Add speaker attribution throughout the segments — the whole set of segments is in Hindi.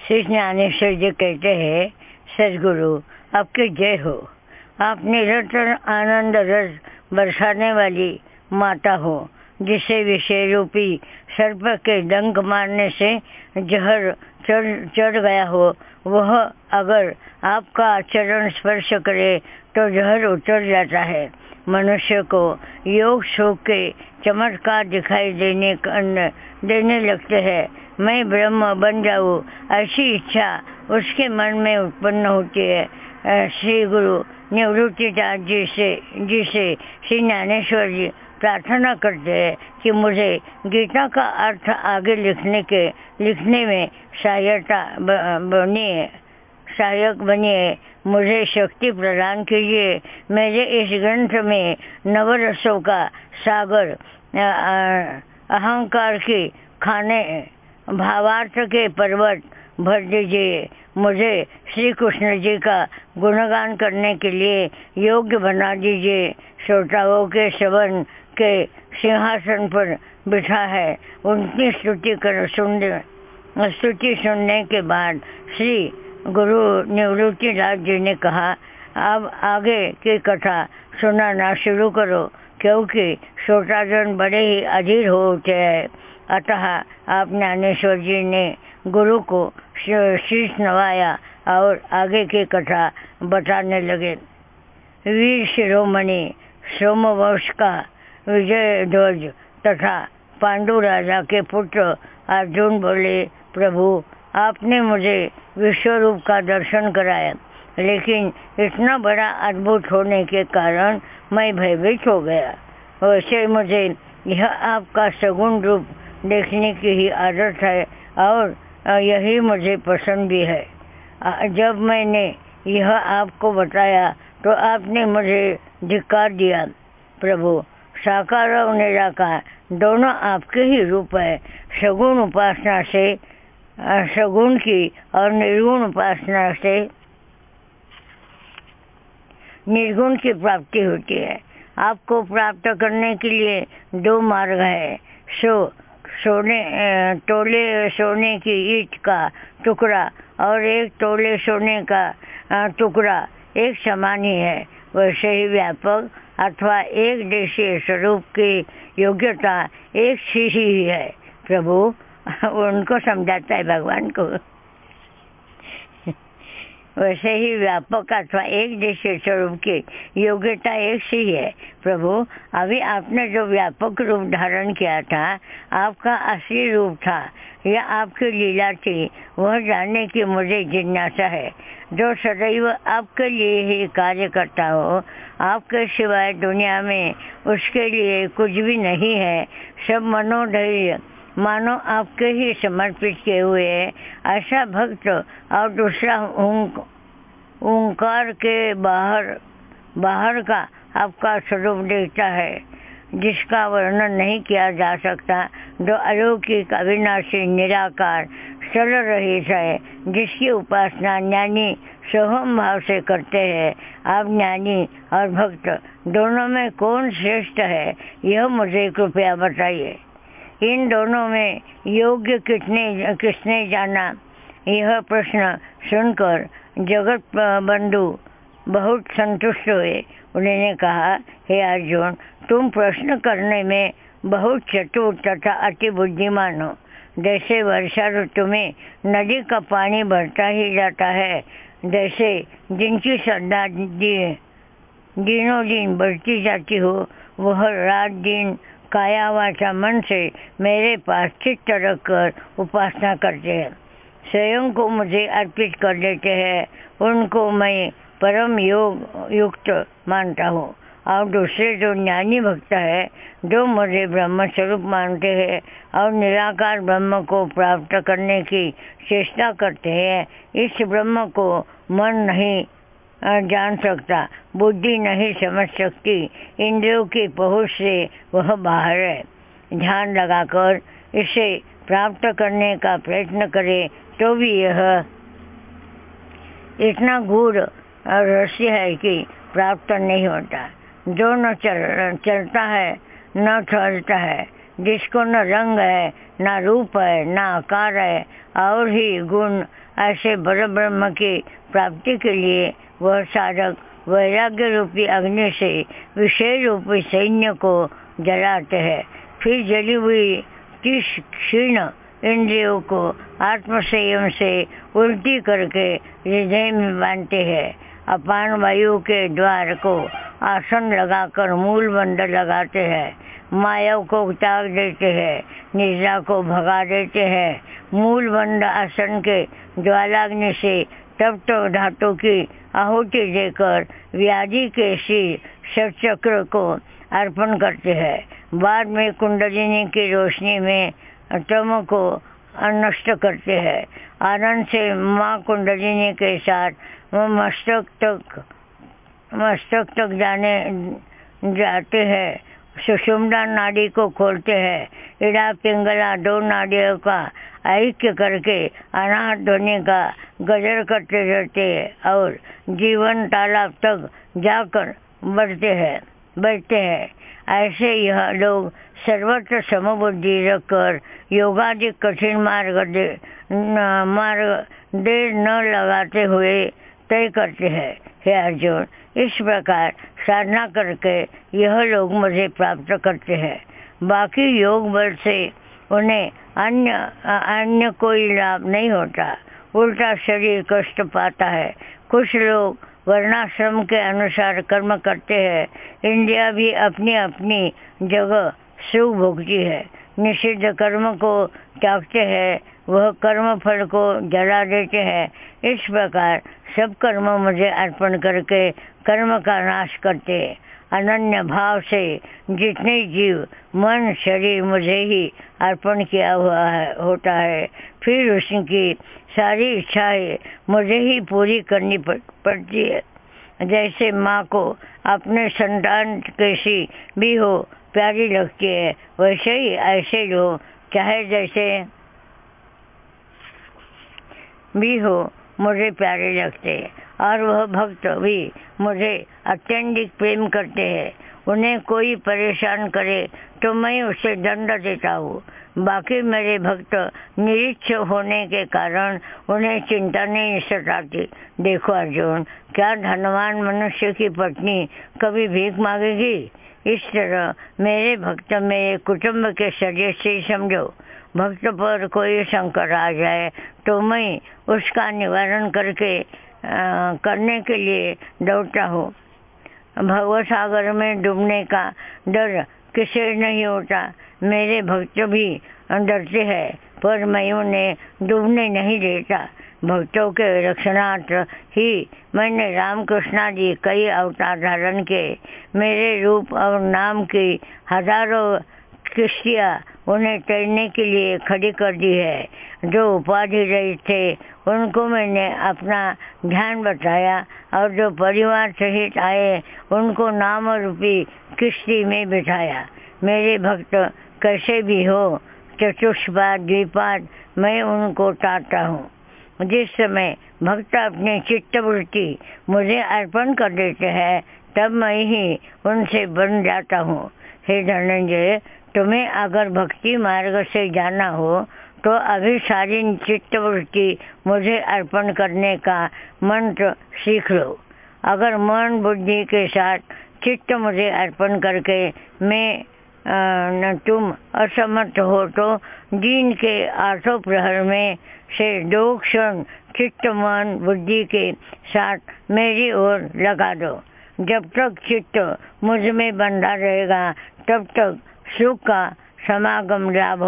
Speaker 1: श्री ज्ञानेश्वर जी कहते हैं, सदगुरु आपकी जय हो। आप निरंतर आनंद रस बरसाने वाली माता हो, जिसे विषय रूपी सर्प के डंक मारने से जहर चढ़ गया हो, वह अगर आपका चरण स्पर्श करे तो जहर उतर जाता है। मनुष्य को योग सुख के चमत्कार दिखाई देने लगते हैं। मैं ब्रह्म बन जाऊं, ऐसी इच्छा उसके मन में उत्पन्न होती है। श्री गुरु निवृत्तिदास जी से श्री ज्ञानेश्वर जी प्रार्थना करते हैं कि मुझे गीता का अर्थ आगे लिखने में सहायक बनिए, मुझे शक्ति प्रदान कीजिए। मेरे इस ग्रंथ में नवरसों का सागर अहंकार की खाने भावार्थ के पर्वत भर दीजिए। मुझे श्री कृष्ण जी का गुणगान करने के लिए योग्य बना दीजिए। श्रोताओं के श्रवण के सिंहासन पर बिठा है। उनकी स्तुति सुनने के बाद श्री गुरु निवृत्तिदास जी ने कहा, अब आगे की कथा सुनाना शुरू करो, क्योंकि श्रोताजन बड़े ही अधीर हो उठे हैं। अतः आप ज्ञानेश्वर जी ने गुरु को शीश नवाया और आगे की कथा बताने लगे। वीर शिरोमणि सोमवंश का विजय ध्वज तथा पांडु राजा के पुत्र अर्जुन बोले, प्रभु आपने मुझे विश्वरूप का दर्शन कराया, लेकिन इतना बड़ा अद्भुत होने के कारण मैं भयभीत हो गया। वैसे मुझे यह आपका सगुण रूप देखने की ही आदत है और यही मुझे पसंद भी है। जब मैंने यह आपको बताया तो आपने मुझे धिक्कार दिया। प्रभु साकार और निराकार दोनों आपके ही रूप है। सगुण उपासना से सगुण की और निर्गुण उपासना से निर्गुण की प्राप्ति होती है। आपको प्राप्त करने के लिए दो मार्ग है। तोले सोने की ईंट का टुकड़ा और एक तोले सोने का टुकड़ा एक समान ही है। वैसे ही व्यापक अथवा एक देशीय स्वरूप की योग्यता एक सी ही है। प्रभु उनको समझाता है भगवान को। वैसे ही व्यापक अथवा एक देशीय स्वरूप की योग्यता एक सी है। प्रभु अभी आपने जो व्यापक रूप धारण किया था, आपका असली रूप था या आपकी लीला थी, वह जानने की मुझे जिज्ञासा है। जो सदैव आपके लिए ही कार्य करता हो, आपके सिवाय दुनिया में उसके लिए कुछ भी नहीं है। सब मनोधैर्य मानो आपके ही समर्पित किए हुए है। ऐसा भक्त और दूसरा ओंकार के बाहर का आपका स्वरूप देखता है, जिसका वर्णन नहीं किया जा सकता। जो अलौकिक अविनाशी निराकार चल रहित है, जिसकी उपासना ज्ञानी सोहम भाव से करते हैं। आप ज्ञानी और भक्त दोनों में कौन श्रेष्ठ है, यह मुझे कृपया बताइए। इन दोनों में योग्य किसने जाना? यह प्रश्न सुनकर जगत बंधु बहुत संतुष्ट हुए। उन्होंने कहा, हे अर्जुन, तुम प्रश्न करने में बहुत चतुर तथा अति बुद्धिमान हो। जैसे वर्षा ऋतु में नदी का पानी बढ़ता ही जाता है, जैसे जिनकी श्रद्धा दिनों दिन बढ़ती जाती हो, वह रात दिन काया वाचा मन से मेरे पास चित्त रखकर उपासना करते हैं। स्वयं को मुझे अर्पित कर देते हैं। उनको मैं परम योग युक्त मानता हूँ। और दूसरे जो ज्ञानी भक्त है, जो मुझे ब्रह्म स्वरूप मानते हैं और निराकार ब्रह्म को प्राप्त करने की चेष्टा करते हैं, इस ब्रह्म को मन नहीं जान सकता, बुद्धि नहीं समझ सकती, इंद्रियों की पहुँच से वह बाहर है। ध्यान लगाकर इसे प्राप्त करने का प्रयत्न करे तो भी यह इतना गूढ़ रहस्य है कि प्राप्त नहीं होता। जो न चलता है न ठहरता है, जिसको न रंग है न रूप है न आकार है, और ही गुण ऐसे बड़े ब्रह्म की प्राप्ति के लिए वह साधक वैराग्य रूपी अग्नि से विषय रूपी सैन्य को जलाते हैं। फिर जली हुई 30 क्षीण इंद्रियों को आत्म संयम से उल्टी करके हृदय में बांधते हैं। अपान वायु के द्वार को आसन लगाकर मूल बंद लगाते हैं। माया को त्याग देते हैं, निद्रा को भगा देते हैं। मूल बंद आसन के ज्वालाग्नि से तप्त धातु की आहुति देकर व्याधि के षटचक्र को अर्पण करते हैं। बाद में कुंडलिनी की रोशनी में तम को नष्ट करते हैं। आनंद से माँ कुंडलिनी के साथ मस्तक तक जाते हैं। सुषुम्ना नाड़ी को खोलते हैं। इड़ा पिंगला 2 नाड़ियों का ऐक्य करके अनाहत ध्वनि का गजर करते रहते हैं और जीवन तालाब तक जाकर बढ़ते हैं। ऐसे यह लोग सर्वत्र समबुद्धि रखकर योगादि कठिन मार्ग देर न लगाते हुए तय करते हैं। हे अर्जुन, इस प्रकार साधना करके यह लोग मुझे प्राप्त करते हैं। बाकी योग बल से उन्हें अन्य कोई लाभ नहीं होता, उल्टा शरीर कष्ट पाता है। कुछ लोग वर्णाश्रम के अनुसार कर्म करते हैं। इंद्रियां भी अपनी अपनी जगह सुख भोगती है। निषिद्ध कर्म को त्यागते हैं, वह कर्म फल को जला देते हैं। इस प्रकार सब कर्म मुझे अर्पण करके कर्म का नाश करते हैं। अनन्य भाव से जितने जीव मन शरीर मुझे ही अर्पण किया हुआ होता है, फिर उसकी सारी इच्छाएं मुझे ही पूरी करनी पड़ती है। जैसे माँ को अपने संतान कैसी भी हो प्यारी लगती है, वैसे ही ऐसे लोग चाहे जैसे भी हो मुझे प्यारे लगते हैं और वह भक्त भी मुझे अत्यधिक प्रेम करते हैं। उन्हें कोई परेशान करे तो मैं उसे दंड देता हूँ। बाकी मेरे भक्त निरीक्ष होने के कारण उन्हें चिंता नहीं सताती। देखो अर्जुन, क्या धनवान मनुष्य की पत्नी कभी भीख मांगेगी? इस तरह मेरे भक्त मेरे कुटुंब के सदस्य ही समझो। भक्त पर कोई संकट आ जाए तो मैं उसका निवारण करने के लिए दौड़ता हूँ। भव सागर में डूबने का डर किसे नहीं होता। मेरे भक्त भी डरते हैं, पर मैं उन्हें डूबने नहीं देता। भक्तों के रक्षणार्थ ही मैंने रामकृष्ण जी कई अवतार धारण के। मेरे रूप और नाम की हजारों किश्तियाँ उन्हें तैरने के लिए खड़ी कर दी है। जो उपाधि रहित थे उनको मैंने अपना ध्यान बताया और जो परिवार सहित आए उनको नाम रूपी किश्ती में बिठाया। मेरे भक्त कैसे भी हो, चतुष्पाद द्विपाद मैं उनको तारता हूँ। जिस समय भक्त अपनी चित्तवृत्ति मुझे अर्पण कर देते हैं, तब मैं ही उनसे बन जाता हूँ। हे धनंजय, तुम्हें अगर भक्ति मार्ग से जाना हो तो अभी सारी चित्तवृत्ति मुझे अर्पण करने का मंत्र सीख लो। अगर मन बुद्धि के साथ चित्त मुझे अर्पण करके तुम असमर्थ हो तो दिन के 8 प्रहर में से 2 क्षण चित्त मन बुद्धि के साथ मेरी ओर लगा दो। जब तक चित्त मुझ में बंधा रहेगा तब तक सुख का समागम लाभ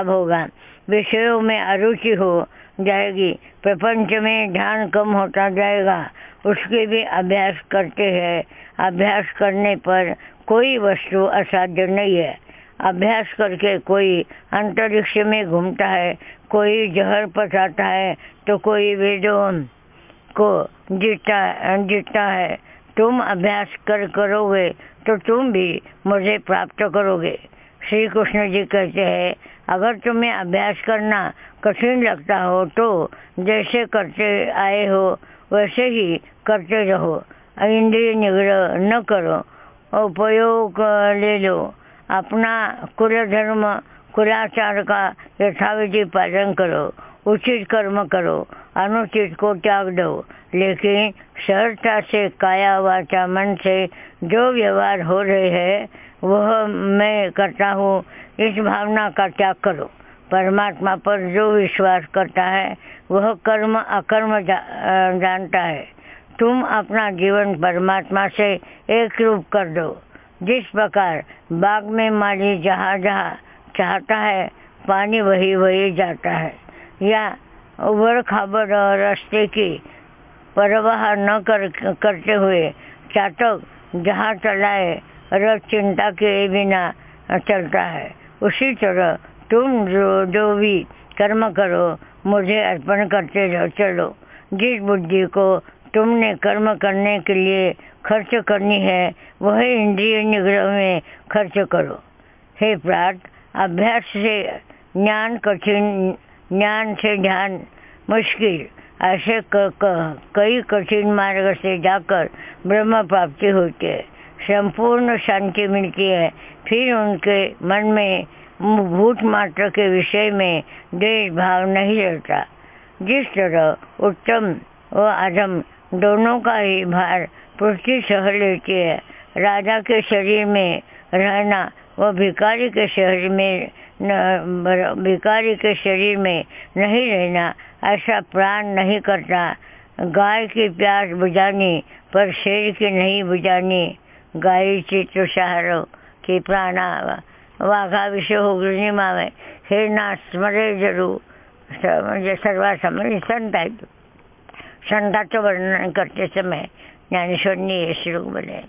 Speaker 1: होगा। विषयों में अरुचि हो जाएगी, प्रपंच में ध्यान कम होता जाएगा। उसके भी अभ्यास करते हैं। अभ्यास करने पर कोई वस्तु असाध्य नहीं है। अभ्यास करके कोई अंतरिक्ष में घूमता है, कोई जहर पचाता है तो कोई वेदों को जीतता है। तुम अभ्यास करोगे तो तुम भी मुझे प्राप्त करोगे। श्री कृष्ण जी कहते हैं, अगर तुम्हें अभ्यास करना कठिन लगता हो तो जैसे करते आए हो वैसे ही करते रहो। इंद्रिय निग्रह न करो, उपयोग ले लो। अपना कुल धर्म कुलाचार का यथाविधि पालन करो। उचित कर्म करो, अनुचित को त्याग दो, लेकिन सरलता से काया वाचा मन से जो व्यवहार हो रहे हैं वह मैं करता हूँ, इस भावना का त्याग करो। परमात्मा पर जो विश्वास करता है वह कर्म अकर्म जानता है। तुम अपना जीवन परमात्मा से एक रूप कर दो। जिस प्रकार बाग में माली जहाँ जहाँ चाहता है पानी वही वही जाता है, या उबड़ खाबड़ रास्ते की परवाह न करते हुए चातक जहाँ चलाए रथ चिंता के बिना चलता है, उसी तरह तुम जो भी कर्म करो मुझे अर्पण करते चलो। जिस बुद्धि को तुमने कर्म करने के लिए खर्च करनी है वह इंद्रिय निग्रह में खर्च करो। हे प्रात, अभ्यास से ज्ञान कठिन, ज्ञान से ध्यान मुश्किल, ऐसे कई कठिन मार्ग से जाकर ब्रह्म प्राप्ति होती है, संपूर्ण शांति मिलती है। फिर उनके मन में भूत मात्र के विषय में द्वेष भाव नहीं रहता। जिस तरह उत्तम व अधम दोनों का ही भार पृथ्वी सह लेती है, राजा के शरीर में रहना व भिखारी के शरीर में नहीं रहना ऐसा प्राण नहीं करता। गाय की प्यास बुझानी पर शेर की नहीं बुझानी, गायी चित्र सहारो की प्राणा वाघा विषय होगृणी मावे, हे नाथ स्मरे जरूर। म्हणजे सर्वासमय संत आहेत, संताचं वर्णन करते समय ज्ञानेश्वर ने ये श्लोक बोले।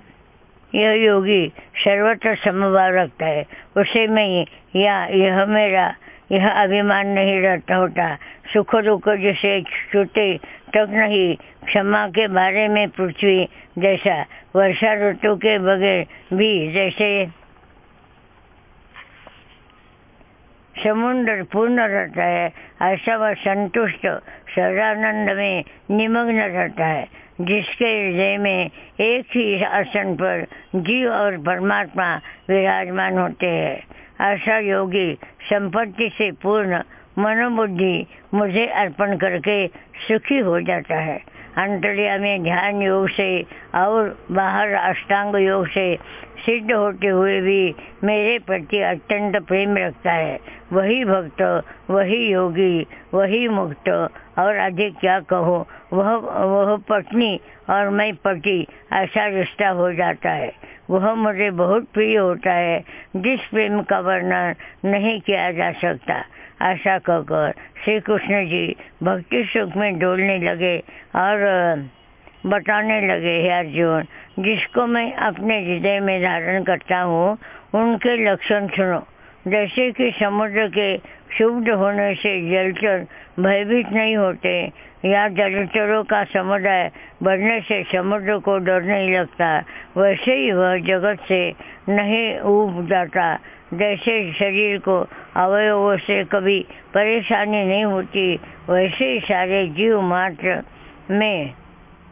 Speaker 1: यह योगी सर्वत्र समभाव रखता है, उसे मैं यह मेरा यह अभिमान नहीं रहता होता। सुख दुख जैसे छूटे तक नहीं, क्षमा के बारे में पृथ्वी जैसा, वर्षा ऋतु के बगैर भी जैसे समुद्र पूर्ण रहता है, ऐसा वह संतुष्ट सदानंद में निमग्न रहता है। जिसके हृदय में एक ही आसन पर जीव और परमात्मा विराजमान होते हैं, ऐसा योगी संपत्ति से पूर्ण मनोबुद्धि मुझे अर्पण करके सुखी हो जाता है। अंतर्यामी में ध्यान योग से और बाहर अष्टांग योग से सिद्ध होते हुए भी मेरे प्रति अत्यंत प्रेम रखता है। वही भक्त, वही योगी, वही मुक्त, और अधिक क्या कहो, वह पत्नी और मैं पति, ऐसा रिश्ता हो जाता है। वह मुझे बहुत प्रिय होता है, जिस प्रेम का वर्णन नहीं किया जा सकता। ऐसा कहकर श्री कृष्ण जी भक्ति सुख में डोलने लगे और बताने लगे, हे अर्जुन, जिसको मैं अपने हृदय में धारण करता हूँ उनके लक्षण सुनो। जैसे कि समुद्र के शुद्ध होने से जलचर भयभीत नहीं होते, या जलचरों का समुदाय बढ़ने से समुद्र को डर नहीं लगता, वैसे ही वह जगत से नहीं ऊब जाता। जैसे शरीर को अवयवों से कभी परेशानी नहीं होती, वैसे ही सारे जीव मात्र में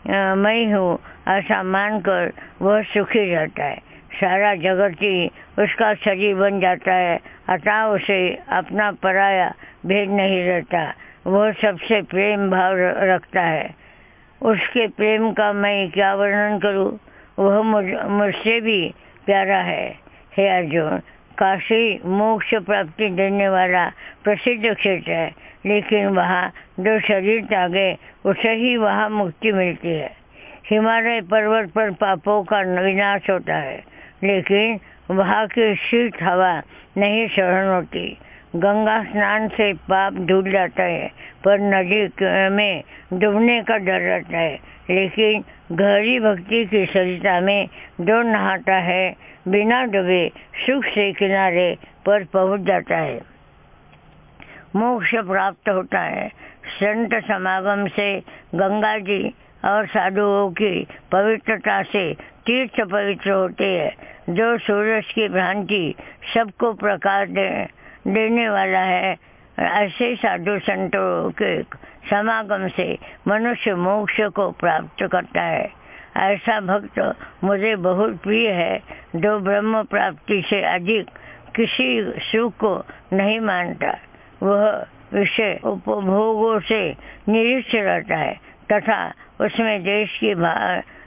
Speaker 1: मैं हूँ ऐसा मानकर वह सुखी रहता है। सारा जगत ही उसका शरीर बन जाता है, अतः उसे अपना पराया भेद नहीं रहता। वह सबसे प्रेम भाव रखता है। उसके प्रेम का मैं क्या वर्णन करूँ, वह मुझसे भी प्यारा है। हे अर्जुन, काशी मोक्ष प्राप्ति देने वाला प्रसिद्ध क्षेत्र है, लेकिन वहाँ जो शरीर त्यागे उसे ही वहाँ मुक्ति मिलती है। हिमालय पर्वत पर पापों का विनाश होता है, लेकिन वहाँ की शीत हवा नहीं सहन होती। गंगा स्नान से पाप धुल जाता है, पर नदी में डूबने का डर रहता है। लेकिन गहरी भक्ति की सरिता में जो नहाता है, बिना डूबे सुख से किनारे पर पहुँच जाता है, मोक्ष प्राप्त होता है। संत समागम से गंगा जी और साधुओं की पवित्रता से तीर्थ पवित्र होते हैं। जो सूरज की भ्रांति सबको प्रकाश देने वाला है, ऐसे साधु संतों के समागम से मनुष्य मोक्ष को प्राप्त करता है। ऐसा भक्त मुझे बहुत प्रिय है, जो ब्रह्म प्राप्ति से अधिक किसी सुख को नहीं मानता। वह विषय उपभोगों से निरीक्ष रहता है तथा उसमें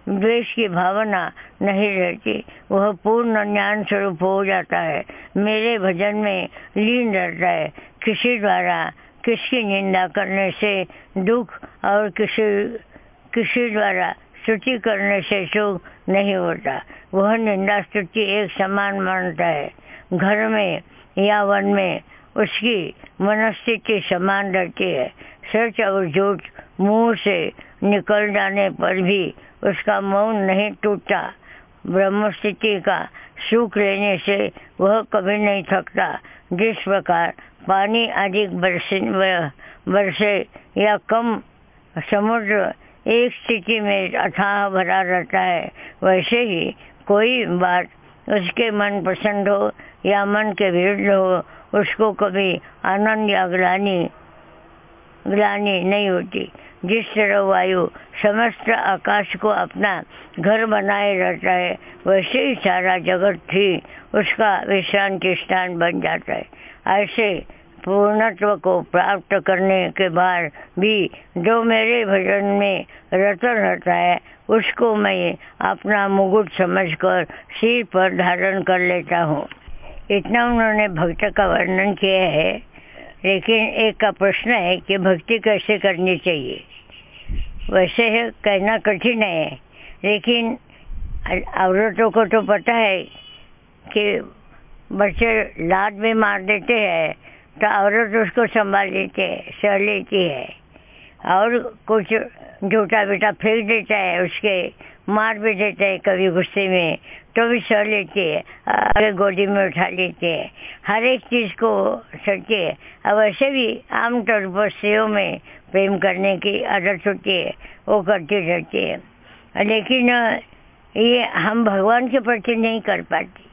Speaker 1: द्वेष की भावना नहीं रहती, वह पूर्ण ज्ञान स्वरूप हो जाता है। मेरे भजन में लीन रहता है। किसी द्वारा किसकी निंदा करने से दुख और किसी द्वारा स्तुति करने से सुख नहीं होता। वह निंदा स्तुति एक समान मानता है। घर में या वन में उसकी मनस्थिति समान रहती है। सच और झूठ मुंह से निकल जाने पर भी उसका मौन नहीं टूटता। ब्रह्म स्थिति का सुख लेने से वह कभी नहीं थकता। जिस प्रकार पानी अधिक बरसे या कम समुद्र एक स्थिति में अथाह भरा रहता है, वैसे ही कोई बात उसके मन पसंद हो या मन के विरुद्ध हो, उसको कभी आनंद या ग्लानि नहीं होती। जिस तरह वायु समस्त आकाश को अपना घर बनाए रहता है, वैसे ही सारा जगत ही उसका विश्रांति स्थान बन जाता है। ऐसे पूर्णत्व को प्राप्त करने के बाद भी जो मेरे भजन में रत रहता है, उसको मैं अपना मुकुट समझकर सिर पर धारण कर लेता हूँ। इतना उन्होंने भक्त का वर्णन किया है। लेकिन एक का प्रश्न है कि भक्ति कैसे करनी चाहिए। वैसे है कहना कठिन है, लेकिन औरतों को तो पता है कि बच्चे लात भी मार देते हैं तो औरत उसको संभाल लेती है, सह लेती है, और कुछ झूठा बेटा फेंक देता है, उसके मार भी देता है कभी गुस्से में, तो भी सह लेती है, आगे गोदी में उठा लेती है, हर एक चीज़ को सहती है। अब वैसे भी आमतौर पर स्त्रियों में प्रेम करने की आदत होती है, वो करती रहती है। लेकिन ये हम भगवान के प्रति नहीं कर पाती,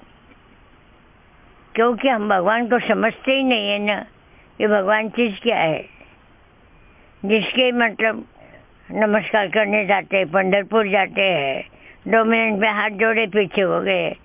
Speaker 1: क्योंकि हम भगवान को समझते ही नहीं है ना। ये भगवान चीज़ क्या है, जिसके मतलब नमस्कार करने जाते हैं, पंढरपुर जाते हैं, 2 मिनट में हाथ जोड़े पीछे हो गए,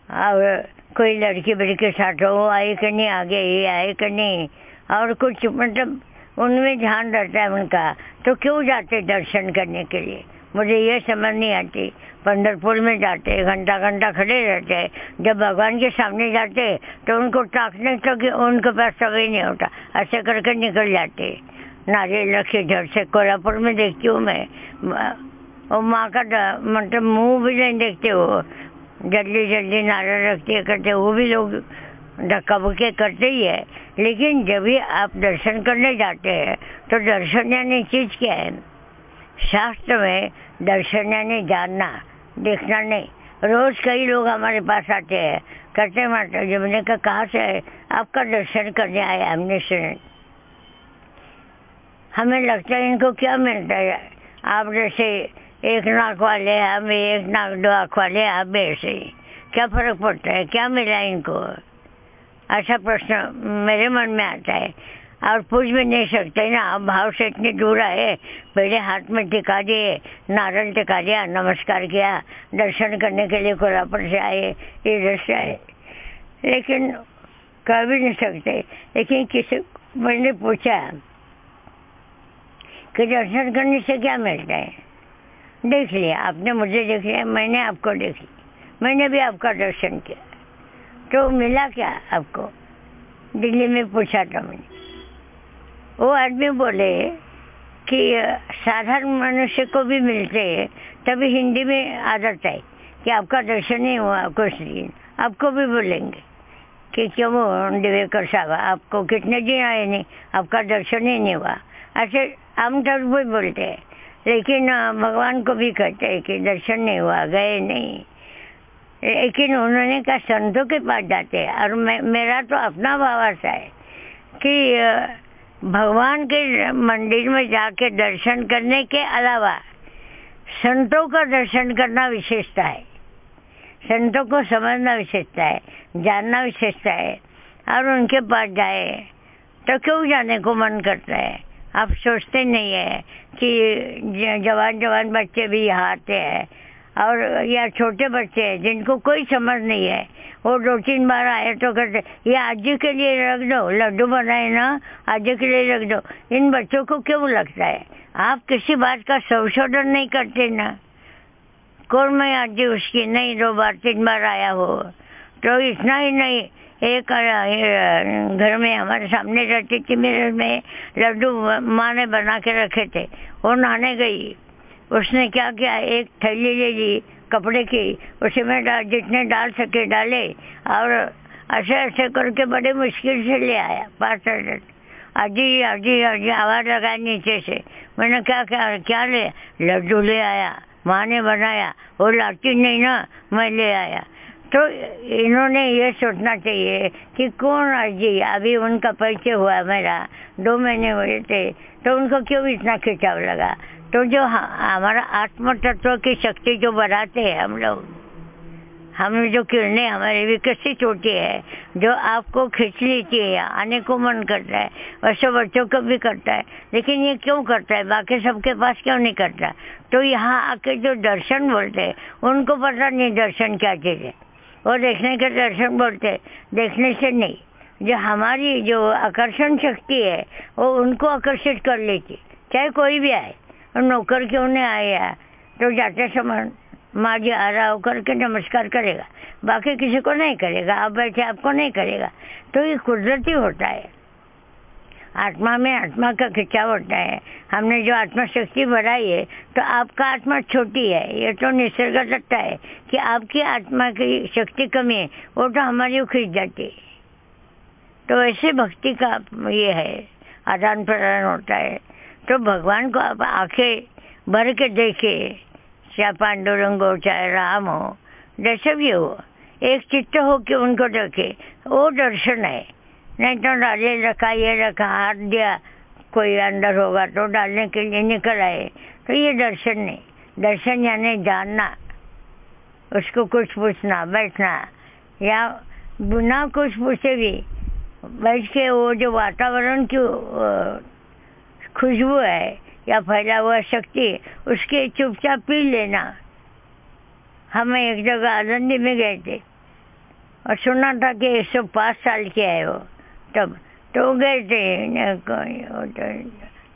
Speaker 1: और कोई लड़की बड़ी के साथ हो, आए कि नहीं, आगे ये आए कि नहीं, और कुछ मतलब उनमें ध्यान रहता है उनका, तो क्यों जाते दर्शन करने के लिए, मुझे ये समझ नहीं आती। पंढरपुर में जाते घंटा घंटा खड़े रहते हैं, जब भगवान के सामने जाते तो उनको ताकने तक उनके पास समय नहीं होता, ऐसे करके निकल जाते। नारियल रखे घर से, कोल्हापुर में देखती हूँ मैं, वो माँ का मतलब मुंह भी नहीं देखते, वो जल्दी जल्दी नारियल रखते करते, वो भी लोग धक्का बुक्के करते ही है। लेकिन जब भी आप दर्शन करने जाते हैं तो दर्शन यानी चीज़ क्या है? शास्त्र में दर्शन यानी जानना, देखना नहीं। रोज कई लोग हमारे पास आते हैं, करते माता जी, मैंने कहा कहाँ से है? आपका दर्शन करने आए हमने सुने। हमें लगता है इनको क्या मिलता है, आप जैसे एक नाक वाले, हम एक नाक 2 आँख वाले, आप ऐसे, क्या फर्क पड़ता है, क्या मिला इनको? ऐसा प्रश्न मेरे मन में आता है, और पूछ भी नहीं सकते ना, अब भाव से इतनी दूर आए, पहले हाथ में टिका दिए, नारियल टिका दिया, नमस्कार किया, दर्शन करने के लिए कोल्हापुर से आए, इधर से आए, लेकिन कह भी नहीं सकते। लेकिन किसी मैंने पूछा कि दर्शन करने से क्या मिलता है? देख लिया आपने, मुझे देख लिया, मैंने आपको देख लिया, मैंने भी आपका दर्शन किया, तो मिला क्या आपको? दिल्ली में पूछा था मैंने, वो आदमी बोले कि साधारण मनुष्य को भी मिलते हैं, तभी हिंदी में आदत है कि आपका दर्शन नहीं हुआ कुछ दिन, आपको भी बोलेंगे कि क्यों दिवेकर साहब, आपको कितने दिन आए नहीं, आपका दर्शन ही नहीं हुआ, ऐसे आमतौर पर बोलते हैं। लेकिन भगवान को भी कहते हैं कि दर्शन नहीं हुआ, गए नहीं। लेकिन उन्होंने कहा संतों के पास जाते हैं, और मेरा तो अपना भाव ऐसा है कि भगवान के मंदिर में जाके दर्शन करने के अलावा संतों का दर्शन करना विशेषता है, संतों को समझना विशेषता है, जानना विशेषता है, और उनके पास जाए तो क्यों जाने को मन करता है? आप सोचते नहीं है कि जवान जवान बच्चे भी यहाँ आते हैं, और या छोटे बच्चे हैं जिनको कोई समझ नहीं है, वो 2-3 बार आए तो कहते ये आजी के लिए रख दो, लड्डू बनाए ना आजी के लिए रख दो। इन बच्चों को क्यों लगता है? आप किसी बात का संशोधन नहीं करते ना। कौन मैं आजी उसकी नहीं 2 बार 3 बार आया हो। तो इतना ही नहीं, एक घर में हमारे सामने रहती थी, मेरे में लड्डू माँ ने बना के रखे थे। वो नहाने गई, उसने क्या किया, एक थैली ले ली कपड़े की, उसी में जितने डाल सके डाले और ऐसे ऐसे करके बड़े मुश्किल से ले आया 5 आजी आजी आजी आवाज लगाई नीचे से। मैंने क्या ले? लड्डू ले आया, माँ ने बनाया, वो लाती नहीं ना, मैं ले आया। तो इन्होंने ये सोचना चाहिए कि कौन आजी, अभी उनका परिचय हुआ मेरा 2 महीने हुए थे, तो उनको क्यों इतना खिंचाव लगा। तो जो हमारा आत्म तत्व की शक्ति जो बढ़ाते हैं हम लोग, हमें जो किरणें हमारी विकसित होती है, जो आपको खींच लेती है, आने को मन करता है, वैसे बच्चों को भी करता है। लेकिन ये क्यों करता है, बाकी सबके पास क्यों नहीं करता? तो यहाँ आके जो दर्शन बोलते हैं उनको पता नहीं दर्शन क्या चीज़ है। वो देखने के दर्शन बोलते, देखने से नहीं। जो हमारी जो आकर्षण शक्ति है वो उनको आकर्षित कर लेती, चाहे कोई भी आए। और नौकर क्यों नहीं आया, तो जाते समय माँ जी आ रहा हो करके नमस्कार करेगा, बाकी किसी को नहीं करेगा। आप बैठे आपको नहीं करेगा। तो ये कुदरती होता है, आत्मा में आत्मा का खिंचाव होता है। हमने जो आत्मा शक्ति बढ़ाई है, तो आपका आत्मा छोटी है, ये तो निसर्ग तत्व है कि आपकी आत्मा की शक्ति कमी है, वो तो हमारी खींच जाती है। तो ऐसे भक्ति का ये है, आदान प्रदान होता है। तो भगवान को आप आंखें भर के देखे, चाहे पांडुरंग हो चाहे राम हो, जैसे भी हो, एक चित्त हो कि उनको देखे, वो दर्शन है। नहीं तो डाले रखा, ये रखा, हाथ दिया, कोई अंदर होगा तो डालने के लिए निकल आए, तो ये दर्शन नहीं। दर्शन यानी जानना, उसको कुछ पूछना, बैठना, या बिना कुछ पूछे भी बैठ के वो जो वातावरण की खुशबू है या फैला हुआ शक्ति, उसके चुपचाप पी लेना। हम एक जगह आनंदी में गए थे और सुना था कि 105 साल के है वो, तब तो गए थे,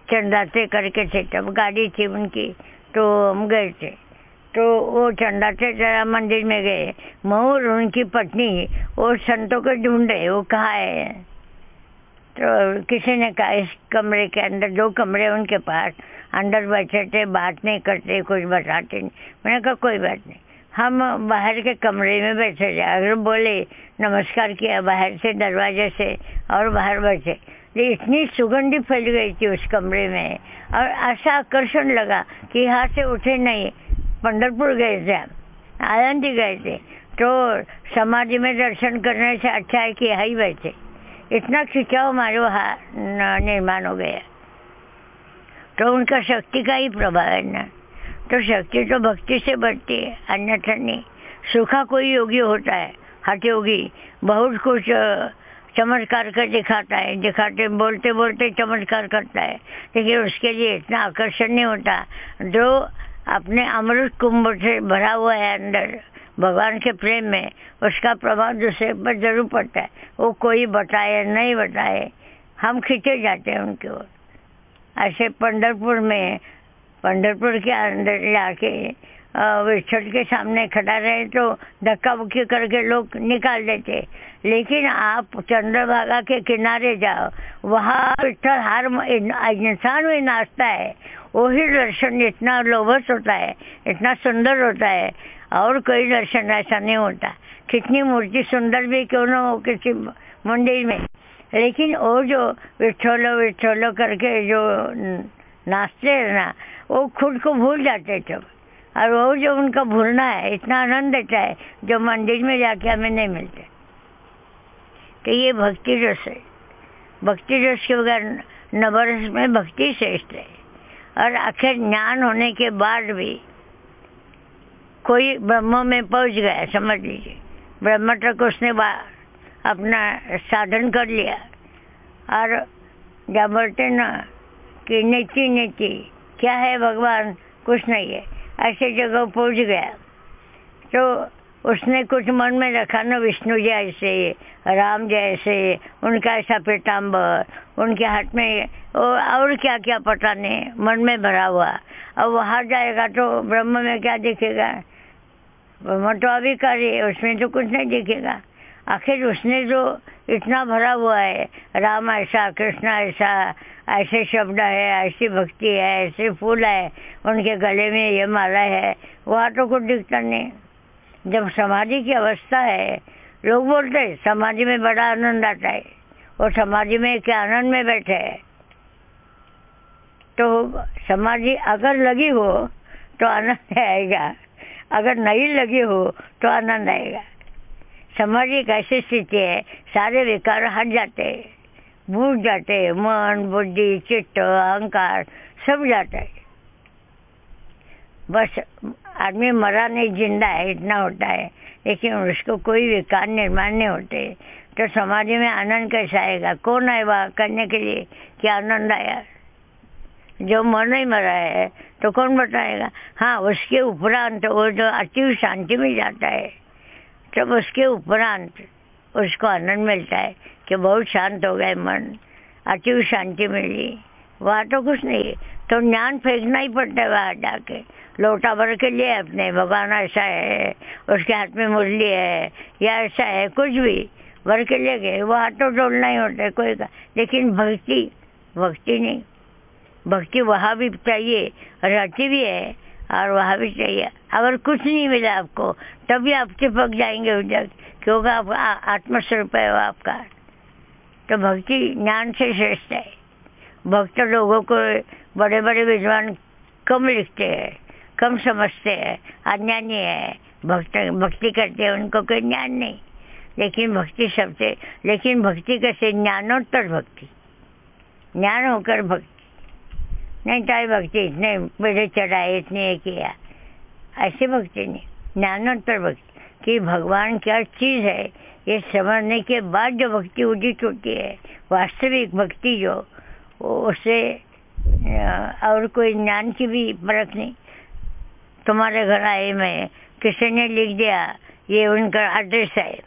Speaker 1: चंदाते करके थे, तब गाड़ी थी उनकी, तो हम गए थे। तो वो चंदाते जरा मंदिर में गए, मोर उनकी पत्नी वो संतों को ढूंढे, वो कहाँ है। तो किसी ने कहा इस कमरे के अंदर, 2 कमरे उनके पास, अंदर बैठे थे, बात नहीं करते, कुछ बताते नहीं। मैंने कहा कोई बात नहीं, हम बाहर के कमरे में बैठे थे। अगर बोले नमस्कार किया बाहर से दरवाजे से और बाहर बैठे, इतनी सुगंधी फैल गई थी उस कमरे में और ऐसा आकर्षण लगा कि यहाँ से उठे नहीं। पंढरपुर गए थे, आनंदी गए थे, तो समाधि में दर्शन करने से अच्छा है कि यहाँ ही बैठे। इतना खिंचाव हमारे वहाँ निर्माण हो गया। तो उनका शक्ति का ही प्रभाव है ना। तो शक्ति तो भक्ति से बढ़ती है, अन्यथा नहीं। सूखा कोई योगी होता है, हठ योगी, बहुत कुछ चमत्कार कर दिखाता है, दिखाते बोलते बोलते चमत्कार करता है, लेकिन उसके लिए इतना आकर्षण नहीं होता। जो अपने अमृत कुंभ से भरा हुआ है अंदर भगवान के प्रेम में, उसका प्रभाव दूसरे पर जरूर पड़ता है। वो कोई बताए नहीं बताए, हम खींचे जाते हैं उनकी ओर। ऐसे पंढरपुर के अंदर जाके विठल के सामने खड़ा रहे तो धक्का बुक्की करके लोग निकाल देते। लेकिन आप चंद्रभागा के किनारे जाओ, वहाँ विठल हर इंसान में नाचता है। वही दर्शन इतना लोभस होता है, इतना सुंदर होता है, और कोई दर्शन ऐसा नहीं होता। कितनी मूर्ति सुंदर भी क्यों ना हो किसी मंदिर में, लेकिन वो जो विठोलो विठोलो करके जो नाचते हैं ना, वो खुद को भूल जाते जब। और वो जो उनका भूलना है, इतना आनंद देता है जो मंदिर में जाके हमें नहीं मिलते। तो ये भक्ति रस है। भक्ति रस के बगैर नवरस में भक्ति श्रेष्ठ है। और आखिर ज्ञान होने के बाद भी कोई ब्रह्म में पहुंच गया, समझ लीजिए, ब्रह्म तक उसने अपना साधन कर लिया। और जब बोलते ना कि नीति क्या है भगवान, कुछ नहीं है, ऐसे जगह पहुंच गया। तो उसने कुछ मन में रखा ना, विष्णु जी ऐसे, राम जैसे, उनका ऐसा पीताम्बर, उनके हाथ में और क्या क्या पता नहीं मन में भरा हुआ। अब वहाँ जाएगा तो ब्रह्म में क्या दिखेगा? ब्रह्म तो अविकारी है, उसमें तो कुछ नहीं दिखेगा। आखिर उसने जो इतना भरा हुआ है, राम ऐसा, कृष्ण ऐसा, ऐसे शब्द है, ऐसी भक्ति है, ऐसे फूल है, उनके गले में ये माला है, वहाँ तो कुछ दिखता नहीं। जब समाधि की अवस्था है, लोग बोलते हैं समाधि में बड़ा आनंद आता है, और समाधि में क्या आनंद में बैठे है। तो समाधि अगर लगी हो तो आनंद आएगा, अगर नहीं लगी हो तो आनंद आएगा। समाधि एक ऐसी स्थिति है, सारे विकार हट जाते हैं, भूल जाते हैं, मन, बुद्धि, चित्त, अहंकार सब जाता है। बस आदमी मरा नहीं, जिंदा है, इतना होता है, लेकिन उसको कोई विकार निर्माण नहीं होते। तो समाधि में आनंद कैसा आएगा? कौन है वह करने के लिए कि आनंद आया? जो मन नहीं मरा है तो कौन बताएगा? हाँ, उसके उपरांत वो जो अति शांति में जाता है, तब उसके उपरांत उसको आनंद मिलता है कि बहुत शांत हो गए मन, अति शांति मिली। वहाँ तो कुछ नहीं, तो ज्ञान फेंकना ही पड़ता है वहाँ जाके। लोटा भर के लिए अपने भगवान ऐसा है, उसके हाथ में मुरली है, या ऐसा है, कुछ भी भर के ले गए, वहाँ तो डोलना ही होता है कोई का। लेकिन भक्ति नहीं, भक्ति वहाँ भी चाहिए, रहती भी है और वहाँ भी चाहिए। अगर कुछ नहीं मिला आपको तभी आप चिपक जाएंगे उधर, क्योंकि आप आत्मस्वरूप है वो आपका। तो भक्ति ज्ञान से श्रेष्ठ है। भक्त लोगों को बड़े बड़े विद्वान कम लिखते हैं, कम समझते हैं, अज्ञानी है। भक्ति करते हैं, उनको कोई ज्ञान नहीं, लेकिन भक्ति सबसे, लेकिन भक्ति कैसे? ज्ञानोत्तर भक्ति, ज्ञान होकर भक्ति नहीं। चाहे भक्ति इतने पेड़े चढ़ाए, इतने किया, ऐसी भक्ति नहीं। ज्ञानोत्तर भक्ति कि भगवान क्या चीज है ये समझने के बाद जो भक्ति उदित होती है, वास्तविक भक्ति जो, उससे और कोई ज्ञान की भी फर्क नहीं। तुम्हारे घर आए, मैं किसी ने लिख दिया ये उनका एड्रेस है,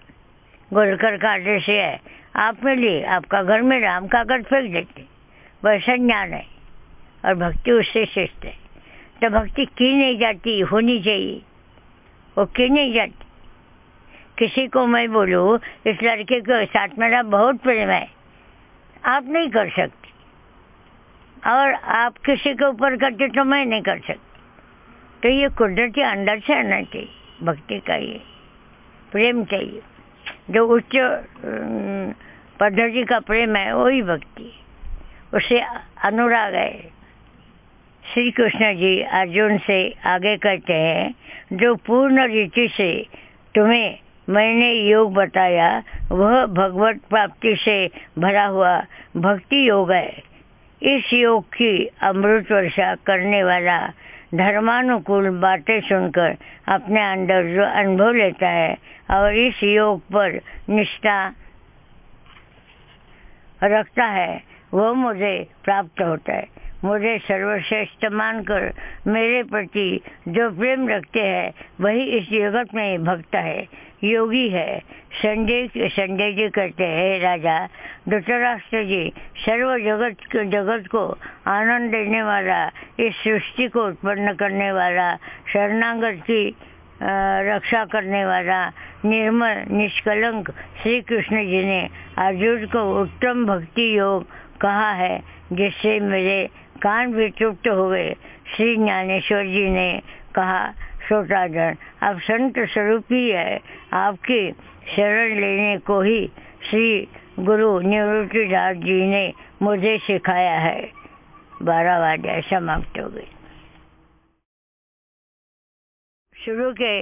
Speaker 1: गोलकर का एड्रेस है, आप में लिए, आपका घर में हम कागज फेंक देते, वैसा ज्ञान है। और भक्ति उससे श्रेष्ठ है। तो भक्ति की नहीं जाती, होनी चाहिए, वो की नहीं जाती। किसी को मैं बोलूँ इस लड़के के साथ मेरा बहुत प्रेम है, आप नहीं कर सकती, और आप किसी के ऊपर करते तो मैं नहीं कर सकती। तो ये कुदरती अंदर से आना चाहिए, भक्ति का ये प्रेम चाहिए। जो उच्च पद्धति का प्रेम है वही भक्ति, उससे अनुराग है। श्री कृष्ण जी अर्जुन से आगे कहते हैं, जो पूर्ण रीति से तुम्हें मैंने योग बताया वह भगवत प्राप्ति से भरा हुआ भक्ति योग है। इस योग की अमृत वर्षा करने वाला धर्मानुकूल बातें सुनकर अपने अंदर जो अनुभव लेता है और इस योग पर निष्ठा रखता है, वह मुझे प्राप्त होता है। मुझे सर्वश्रेष्ठ मानकर मेरे प्रति जो प्रेम रखते हैं वही इस जगत में भक्त है, योगी है। संजय जी कहते हैं, राजा धृतराष्ट्र जी, सर्व जगत को आनंद देने वाला, इस सृष्टि को उत्पन्न करने वाला, शरणागत की रक्षा करने वाला, निर्मल निष्कलंक श्री कृष्ण जी ने अर्जुन को उत्तम भक्ति योग कहा है, जिससे मेरे कान भी तृप्त हो गए। श्री ज्ञानेश्वर जी ने कहा, श्रोतागण, आप संत स्वरूप ही है, आपकी शरण लेने को ही श्री गुरु निवृत्तिदास जी ने मुझे सिखाया है। 12 वाद्य समाप्त हो गई। शुरू के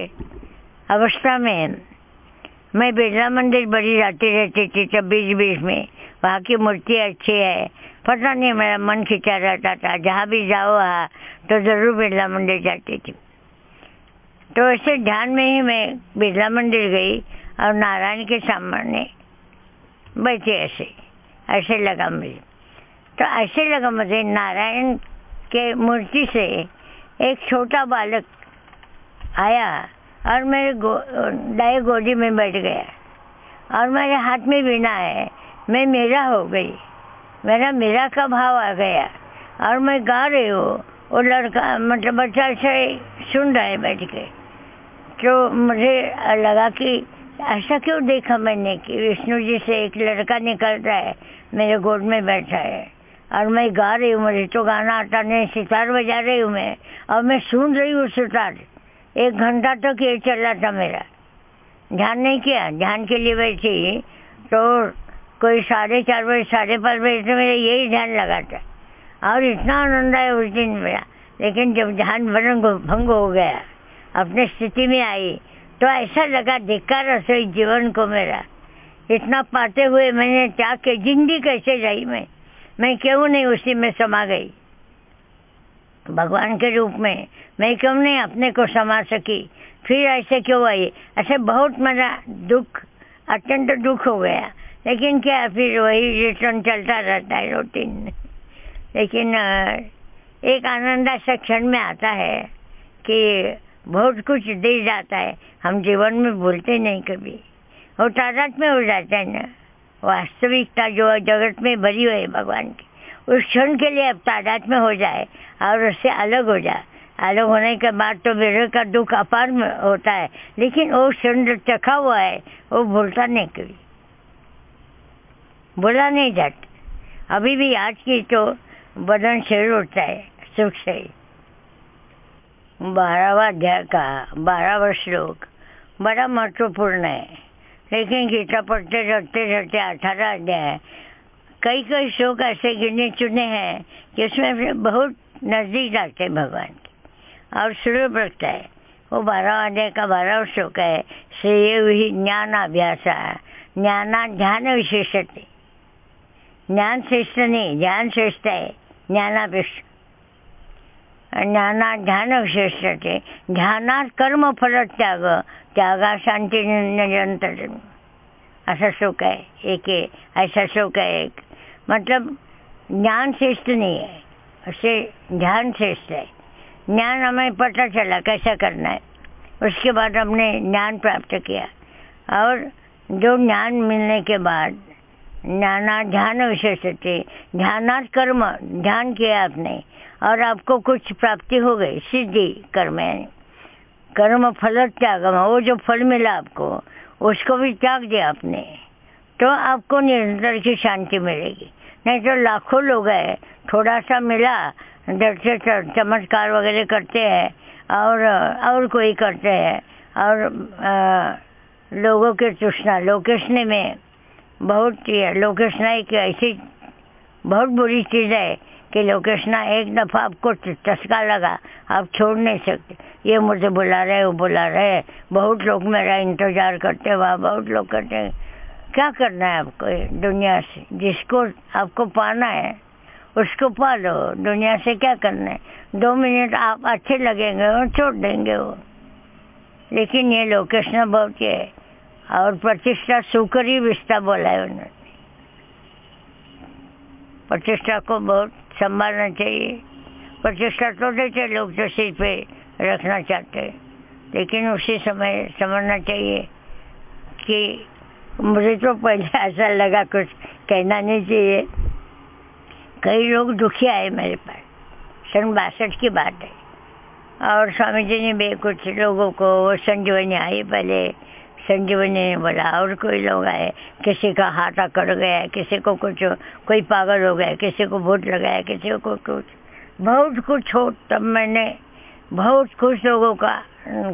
Speaker 1: अवस्था में मैं बिरला मंदिर बड़ी जाती रहती थी, तब बीच में वहाँ की मूर्ति अच्छी है, पता नहीं मेरा मन खिंचा रहता था, जहाँ भी जाओ वहाँ तो जरूर बिरला मंदिर जाती थी। तो ऐसे ध्यान में ही मैं बिरला मंदिर गई और नारायण के सामने बैठी, ऐसे लगा मुझे। तो ऐसे लगा मुझे नारायण के मूर्ति से एक छोटा बालक आया और मेरे दाएं गोदी में बैठ गया और मेरे हाथ में वीणा है। मैं मेरा हो गई, मेरा का भाव आ गया और मैं गा रही हूँ। वो लड़का मतलब बच्चा से सुन रहा है बैठ के। तो मुझे लगा कि ऐसा क्यों देखा मैंने कि विष्णु जी से एक लड़का निकल रहा है, मेरे गोद में बैठा है और मैं गा रही हूँ। मुझे तो गाना आता नहीं, सितार बजा रही हूँ मैं और मैं सुन रही हूँ सितार। 1 घंटा तक ये चला था मेरा। ध्यान नहीं किया, ध्यान के लिए बैठी तो कोई 4:30 बजे 5:30 बजे से मेरा यही ध्यान लगा था और इतना आनंद आया उस दिन मेरा। लेकिन जब ध्यान भंग हो गया, अपने स्थिति में आई, तो ऐसा लगा धिक्कार रसोई जीवन को मेरा। इतना पाते हुए मैंने त्याग के जिंदगी कैसे रही मैं क्यों नहीं उसी में समा गई भगवान के रूप में। मैं क्यों नहीं अपने को समा सकी। फिर ऐसे क्यों आई। ऐसे बहुत मेरा दुख, अत्यंत दुख हो गया। लेकिन क्या, फिर वही रिटर्न चलता रहता है रूटीन में। लेकिन एक आनंद ऐसा क्षण में आता है कि बहुत कुछ दे जाता है, हम जीवन में भूलते नहीं कभी। वो तादाद में हो जाता है ना, वास्तविकता जो जगत में भरी हुई है भगवान की, उस क्षण के लिए अब तादाद में हो जाए और उससे अलग हो जाए। अलग होने के बाद तो मेरे का दुख अपार में होता है, लेकिन वो क्षण चखा हुआ है वो भूलता नहीं कभी, भूला नहीं जाता। अभी भी आज की तो बदन शेर उठता है सुख से। 12वां अध्याय का 12वां श्लोक बड़ा महत्वपूर्ण है। लेकिन गीता पढ़ते रहते 18 अध्याय, कई श्लोक ऐसे गिने चुने हैं कि उसमें बहुत नजदीक जाते हैं भगवान के और सुलभ रखता है। वो 12वां अध्याय का 12वां श्लोक है, श्रेयो ज्ञानाभ्यास ज्ञाना ध्यान विशेषते। ज्ञान श्रेष्ठ नहीं, ध्यान श्रेष्ठ है। ज्ञानाभ्यास ज्ञाना ध्यान विशेषते। ध्यानात कर्म फल त्याग, त्यागा शांति निरंतर। ऐसा श्लोक है एक, ऐसा श्लोक है एक। मतलब ज्ञान श्रेष्ठ नहीं है, उससे ध्यान श्रेष्ठ है। ज्ञान हमें पता चला कैसा करना है, उसके बाद हमने ज्ञान प्राप्त किया और जो ज्ञान मिलने के बाद ज्ञाना ध्यान विशेषते, ध्यानात कर्म, ध्यान किया आपने और आपको कुछ प्राप्ति हो गई, सिद्धि कर्म है। कर्म फल त्याग, वो जो फल मिला आपको उसको भी त्याग दिया आपने, तो आपको निरंतर की शांति मिलेगी। नहीं तो लाखों लोग हैं, थोड़ा सा मिला डर से चमत्कार वगैरह करते हैं और कोई करते हैं और लोगों के तृष्णा लोकेशने में बहुत लोकेशना एक ऐसी बहुत बुरी चीज़ है कि लोकेशना एक दफ़ा आपको चस्का लगा, आप छोड़ नहीं सकते। ये मुझे बुला रहे, वो बुला रहे, बहुत लोग मेरा इंतजार करते, वहाँ बहुत लोग करते हैं। क्या करना है आपको दुनिया से? जिसको आपको पाना है उसको पा लो। दुनिया से क्या करना है? 2 मिनट आप अच्छे लगेंगे और छोड़ देंगे वो। लेकिन ये लोकेशना बहुत है और प्रतिष्ठा सुकरी विस्ता बोला है उन्होंने। प्रतिष्ठा को बहुत संभालना चाहिए। प्रतिष्ठा तो देते लोग जो सिर पे रखना चाहते हैं, लेकिन उसी समय समझना चाहिए कि मुझे तो पहले ऐसा लगा कुछ कहना नहीं चाहिए। कई लोग दुखी आए मेरे पास, सन 62 की बात है, और स्वामी जी ने भी कुछ लोगों को वो संजीवनी आई। पहले संजीवनी ने बोला और कोई लोग आए, किसी का हाथ अकड़ गया, किसी को कुछ, कोई पागल हो गया, किसी को भूत लगाया, किसी को कुछ, बहुत कुछ हो। तब मैंने बहुत कुछ लोगों का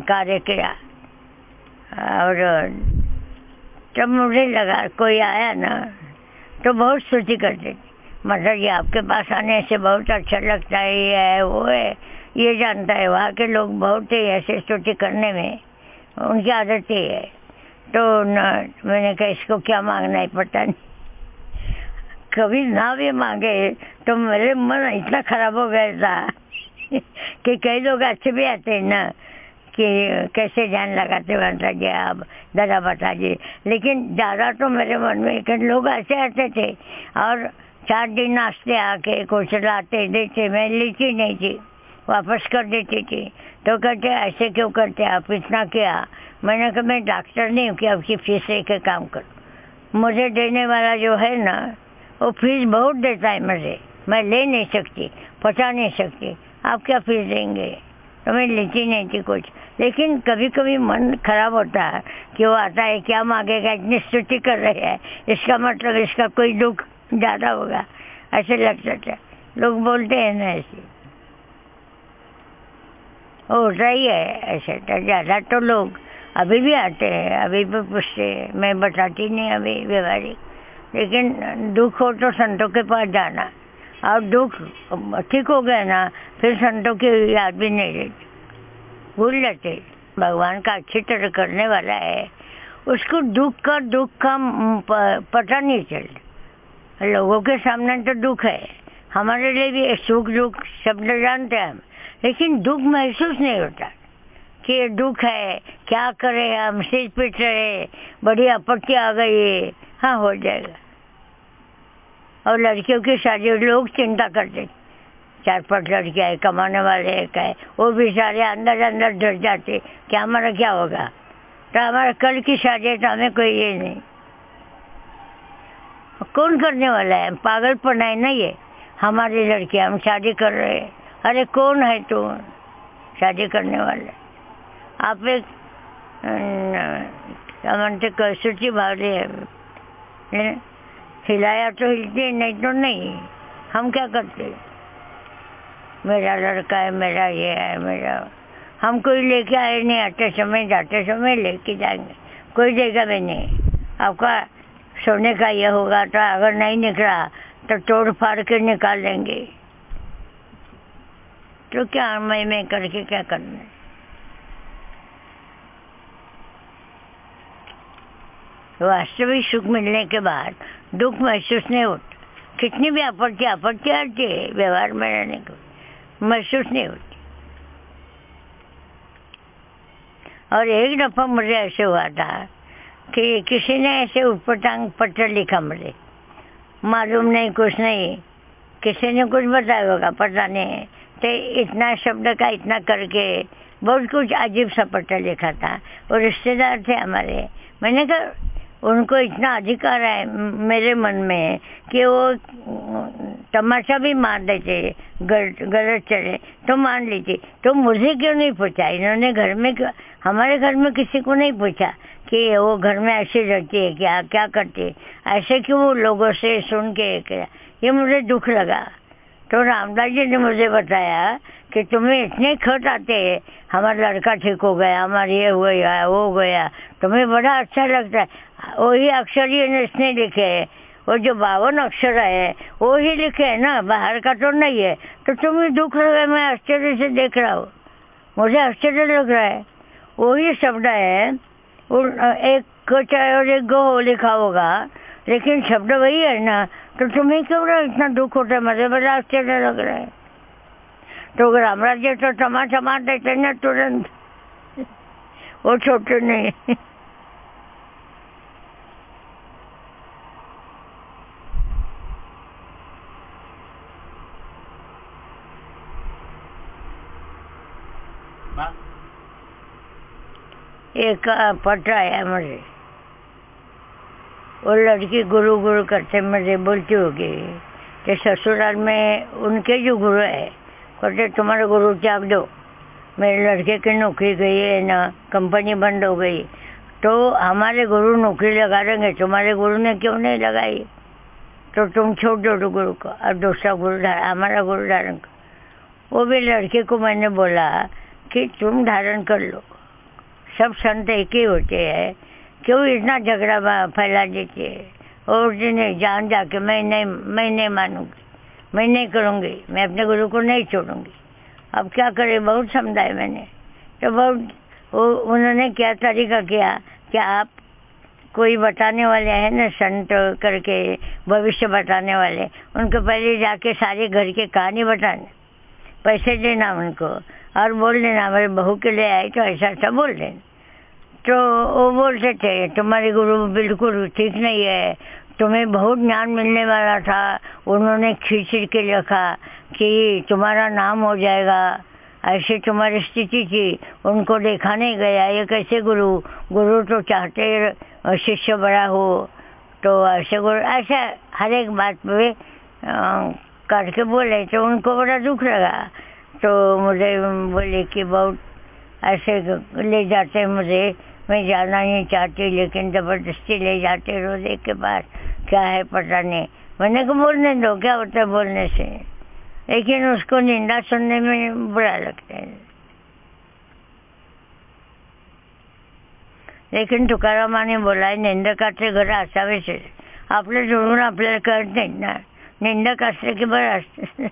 Speaker 1: कार्य किया और जब मुझे लगा कोई आया ना तो बहुत स्तुति करते थे। मतलब ये आपके पास आने से बहुत अच्छा लगता है, ये है वो है, ये जानता है। वहाँ के लोग बहुत ही ऐसे स्तुति करने में उनकी आदत ही है। तो मैंने कहा इसको क्या मांगना है पता नहीं, कभी ना भी मांगे तो मेरे मन इतना खराब हो गया था कि कई लोग अच्छे भी आते हैं ना कि कैसे ध्यान लगाते माता जी आप दादा बता जी, लेकिन ज़्यादा तो मेरे मन में लोग ऐसे आते थे और 4 दिन नाश्ते आके कुछ लाते देते। मैं लीची नहीं थी, वापस कर देती थी। तो कहते ऐसे क्यों करते आप, इतना क्या? मैंने कहा मैं डॉक्टर नहीं हूँ कि आपकी फीस लेके काम करूँ। मुझे देने वाला जो है ना वो फीस बहुत देता है मुझे, मैं ले नहीं सकती, पहुँचा नहीं सकती। आप क्या फीस देंगे? तो मैं लेती नहीं थी कुछ। लेकिन कभी कभी मन खराब होता है कि वो आता है क्या मांगेगा, इतनी स्तुति कर रहे हैं, इसका मतलब इसका कोई दुख ज़्यादा होगा, ऐसे लगता था। लोग बोलते हैं ना ऐसे, होता ही है ऐसे। तो ज़्यादा तो लोग अभी भी आते हैं, अभी भी पूछते हैं, मैं बताती नहीं अभी व्यवहारिक। लेकिन दुख हो तो संतों के पास जाना, और दुख ठीक हो गया ना फिर संतों की याद भी नहीं रहती, भूल जाते। भगवान का अच्छी तरह करने वाला है, उसको दुख का पता नहीं चलता। लोगों के सामने तो दुख है, हमारे लिए भी सुख दुख शब्द जानते हैं हम, लेकिन दुख महसूस नहीं होता कि ये दुख है, क्या करें हम, सिर पीट रहे, बड़ी आपत्ति आ गई। हाँ, हो जाएगा। और लड़कियों की शादी लोग चिंता करते, 4-5 लड़कियाँ है, कमाने वाले एक है, वो भी सारे अंदर अंदर डर जाते कि हमारा क्या होगा। तो हमारा कल की शादी है तो हमें कोई ये नहीं, कौन करने वाला है? पागलपन है ना ये। हमारी लड़कियाँ हम शादी कर रहे हैं, अरे कौन है तू शादी करने वाले? आप एक क्या म्हणते कसुची भावली है, हिलाया तो हिलती, नहीं तो नहीं। हम क्या करते? मेरा लड़का है, मेरा ये है, मेरा। हम कोई लेके आए नहीं, आते समय जाते समय लेके जाएंगे, कोई देगा भी नहीं। आपका सोने का ये होगा तो अगर नहीं निकला तो तोड़ फाड़ के निकाल लेंगे। तो क्या मैं करके क्या करना है? वास्तविक सुख मिलने के बाद दुख महसूस नहीं होता। कितनी भी आपत्ति आती है व्यवहार में रहने को, महसूस नहीं होती। और एक दफा मुझे ऐसे हुआ था कि किसी ने ऐसे ऊपर टांग पत्र लिखा, मुझे मालूम नहीं, कुछ नहीं, किसी ने कुछ बताया होगा, पता नहीं। तो इतना शब्द का इतना करके बहुत कुछ अजीब सा पत्र लिखा था। और रिश्तेदार थे हमारे। मैंने कहा उनको इतना अधिकार है मेरे मन में कि वो तमाशा भी मार देते, गलत चले तो मान लीजिए, तो मुझे क्यों नहीं पूछा इन्होंने? घर में हमारे घर में किसी को नहीं पूछा कि वो घर में ऐसे रहती है, क्या करती है, ऐसे क्यों वो लोगों से सुन के क्या? ये मुझे दुख लगा। तो रामदास जी ने मुझे बताया कि तुम्हें इतने खत आते हैं, हमारा लड़का ठीक हो गया, हमारा ये हो गया, वो हो गया, तुम्हें बड़ा अच्छा लगता है। वही अक्षर ये इसने लिखे है, वो जो 52 अक्षर है वो ही लिखे है ना, बाहर का तो नहीं है। तो तुम्हें दुख लग रहा है? मैं आश्चर्य से देख रहा हूँ, मुझे आश्चर्य लग रहा है। वही शब्द है, एक चाहे और एक गो लिखा होगा, लेकिन शब्द वही है ना। तो तुम्हें क्यों इतना दुख होता है? मुझे बड़ा आश्चर्य लग रहा है। तो रामराज जी तो टमाटर मार देते ना तुरंत, वो छोटे नहीं। एक पत्र आया मुझे, वो लड़की गुरु गुरु करते मुझे बोलती होगी कि ससुराल में उनके जो गुरु है कहते तुम्हारे गुरु त्याग दो, मेरे लड़के की नौकरी गई है ना, कंपनी बंद हो गई, तो हमारे गुरु नौकरी लगा देंगे, तुम्हारे गुरु ने क्यों नहीं लगाई? तो तुम छोड़ दो गुरु को और दूसरा गुरु हमारा गुरु धारण करो। वो भी लड़के को मैंने बोला कि तुम धारण कर लो, सब संत एक ही होते हैं, क्यों इतना झगड़ा फैला देते हैं? और नहीं जान जाके मैं नहीं मानूंगी, मैं नहीं करूँगी, मैं अपने गुरु को नहीं छोड़ूंगी। अब क्या करें? बहुत समझाया मैंने। तो बहुत उन्होंने क्या तरीका किया कि आप कोई बताने वाले हैं ना, संत करके भविष्य बताने वाले, उनको पहले जाके सारे घर के कहानी बताने, पैसे देना उनको और बोल देना मेरे बहू के लिए आए तो ऐसा ऐसा बोल देना। तो वो बोलते थे तुम्हारे गुरु बिल्कुल ठीक नहीं है, तुम्हें बहुत ज्ञान मिलने वाला था, उन्होंने खींच के लिखा कि तुम्हारा नाम हो जाएगा, ऐसी तुम्हारी स्थिति थी, उनको देखा नहीं गया, ये कैसे गुरु? गुरु तो चाहते शिष्य बड़ा हो, तो ऐसे गुरु ऐसा हर एक बात पे करके बोले तो उनको बड़ा दुख लगा। तो मुझे बोले कि बहुत ऐसे ले जाते मुझे, मैं जाना नहीं चाहती लेकिन ज़बरदस्ती ले जाते रोज़े के पास, क्या है पता नहीं। मैंने को बोलने दो, क्या होता है बोलने से, लेकिन उसको निंदा सुनने में बुरा लगता है। लेकिन तुकारामाने बोला, निंदकाचे घर असावेच, आपलं जोडून आपल्याला कळत नाही ना, निंदक असले की बरं असतं.